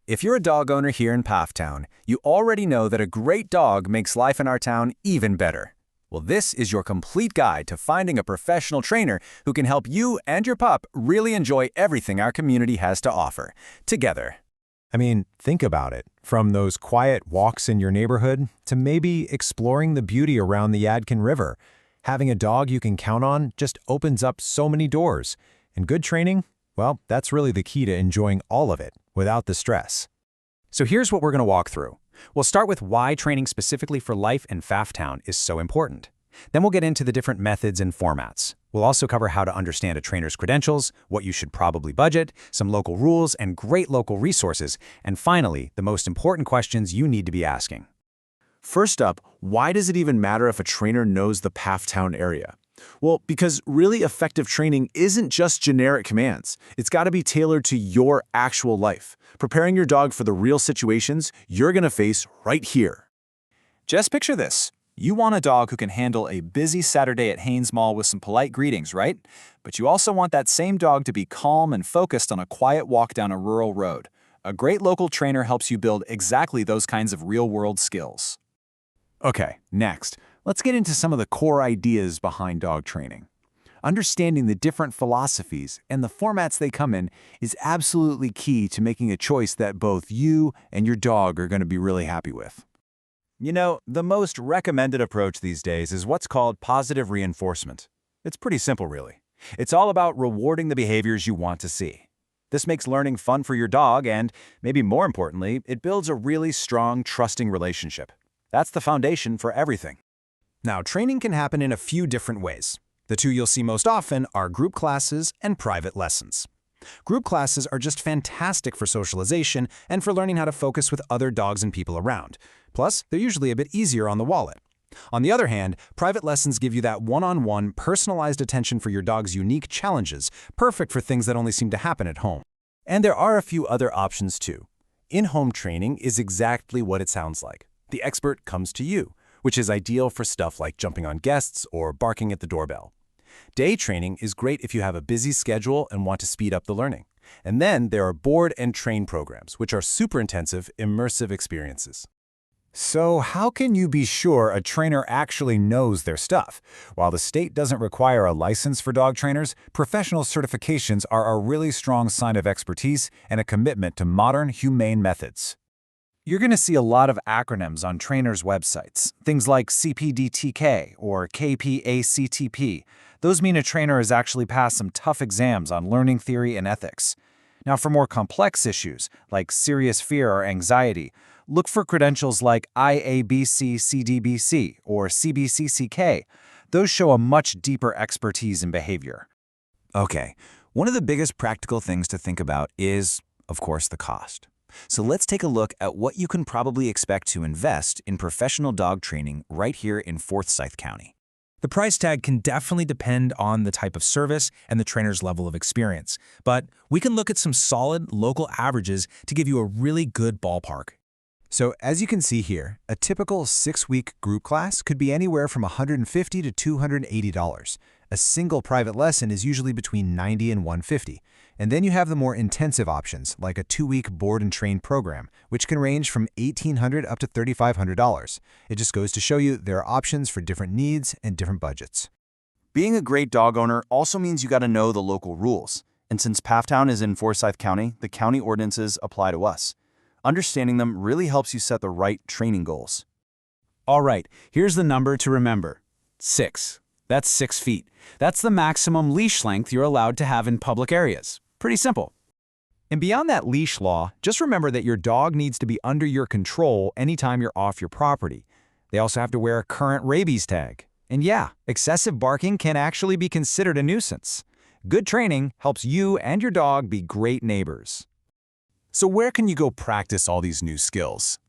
If you're a dog owner here in Pfafftown, you already know that a great dog makes life in our town even better. Well, this is your complete guide to finding a professional trainer who can help you and your pup really enjoy everything our community has to offer, together. Think about it. From those quiet walks in your neighborhood to maybe exploring the beauty around the Yadkin River, having a dog you can count on just opens up so many doors. And good training, well, that's really the key to enjoying all of it without the stress. So here's what we're going to walk through. We'll start with why training specifically for life in Pfafftown is so important. Then we'll get into the different methods and formats. We'll also cover how to understand a trainer's credentials, what you should probably budget, some local rules, and great local resources, and finally, the most important questions you need to be asking. First up, why does it even matter if a trainer knows the Pfafftown area? Well, because really effective training isn't just generic commands. It's got to be tailored to your actual life, preparing your dog for the real situations you're going to face right here. Just picture this. You want a dog who can handle a busy Saturday at Haynes Mall with some polite greetings, right? But you also want that same dog to be calm and focused on a quiet walk down a rural road. A great local trainer helps you build exactly those kinds of real-world skills. Okay, next, let's get into some of the core ideas behind dog training. Understanding the different philosophies and the formats they come in is absolutely key to making a choice that both you and your dog are going to be really happy with. You know, the most recommended approach these days is what's called positive reinforcement. It's pretty simple, really. It's all about rewarding the behaviors you want to see. This makes learning fun for your dog and, maybe more importantly, it builds a really strong, trusting relationship. That's the foundation for everything. Now, training can happen in a few different ways. The two you'll see most often are group classes and private lessons. Group classes are just fantastic for socialization and for learning how to focus with other dogs and people around. Plus, they're usually a bit easier on the wallet. On the other hand, private lessons give you that one-on-one, personalized attention for your dog's unique challenges, perfect for things that only seem to happen at home. And there are a few other options too. In-home training is exactly what it sounds like. The expert comes to you, which is ideal for stuff like jumping on guests or barking at the doorbell. Day training is great if you have a busy schedule and want to speed up the learning. And then there are board and train programs, which are super intensive, immersive experiences. So how can you be sure a trainer actually knows their stuff? While the state doesn't require a license for dog trainers, professional certifications are a really strong sign of expertise and a commitment to modern, humane methods. You're going to see a lot of acronyms on trainers' websites, things like CPDTK or KPACTP. Those mean a trainer has actually passed some tough exams on learning theory and ethics. Now, for more complex issues, like serious fear or anxiety, look for credentials like IABC-CDBC or CBCCK. Those show a much deeper expertise in behavior. Okay, one of the biggest practical things to think about is, of course, the cost. So let's take a look at what you can probably expect to invest in professional dog training right here in Forsyth County. The price tag can definitely depend on the type of service and the trainer's level of experience, but we can look at some solid local averages to give you a really good ballpark. So as you can see here, a typical 6-week group class could be anywhere from $150 to $280. A single private lesson is usually between $90 and $150. And then you have the more intensive options, like a 2-week board and train program, which can range from $1,800 up to $3,500. It just goes to show you there are options for different needs and different budgets. Being a great dog owner also means you got to know the local rules. And since Pfafftown is in Forsyth County, the county ordinances apply to us. Understanding them really helps you set the right training goals. All right, here's the number to remember. 6. That's 6 feet. That's the maximum leash length you're allowed to have in public areas. Pretty simple. And beyond that leash law, just remember that your dog needs to be under your control anytime you're off your property. They also have to wear a current rabies tag. And yeah, excessive barking can actually be considered a nuisance. Good training helps you and your dog be great neighbors. So where can you go practice all these new skills?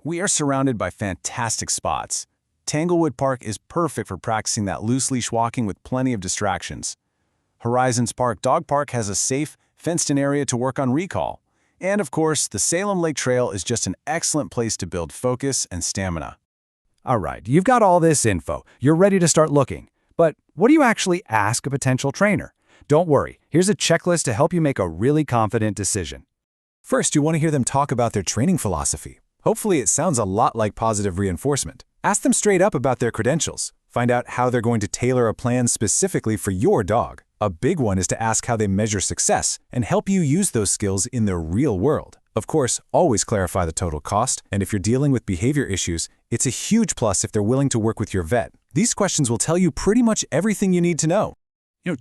We are surrounded by fantastic spots. Tanglewood Park is perfect for practicing that loose leash walking with plenty of distractions. Horizons Park Dog Park has a safe, fenced-in area to work on recall. And of course, the Salem Lake Trail is just an excellent place to build focus and stamina. All right, you've got all this info. You're ready to start looking. But what do you actually ask a potential trainer? Don't worry, here's a checklist to help you make a really confident decision. First, you want to hear them talk about their training philosophy. Hopefully, it sounds a lot like positive reinforcement. Ask them straight up about their credentials. Find out how they're going to tailor a plan specifically for your dog. A big one is to ask how they measure success and help you use those skills in the real world. Of course, always clarify the total cost, and if you're dealing with behavior issues, it's a huge plus if they're willing to work with your vet. These questions will tell you pretty much everything you need to know.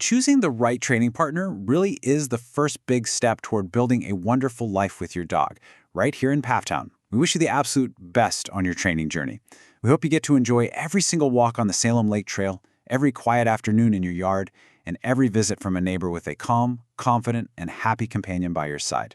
Choosing the right training partner really is the first big step toward building a wonderful life with your dog, right here in Pfafftown. We wish you the absolute best on your training journey. We hope you get to enjoy every single walk on the Salem Lake Trail, every quiet afternoon in your yard, and every visit from a neighbor with a calm, confident, and happy companion by your side.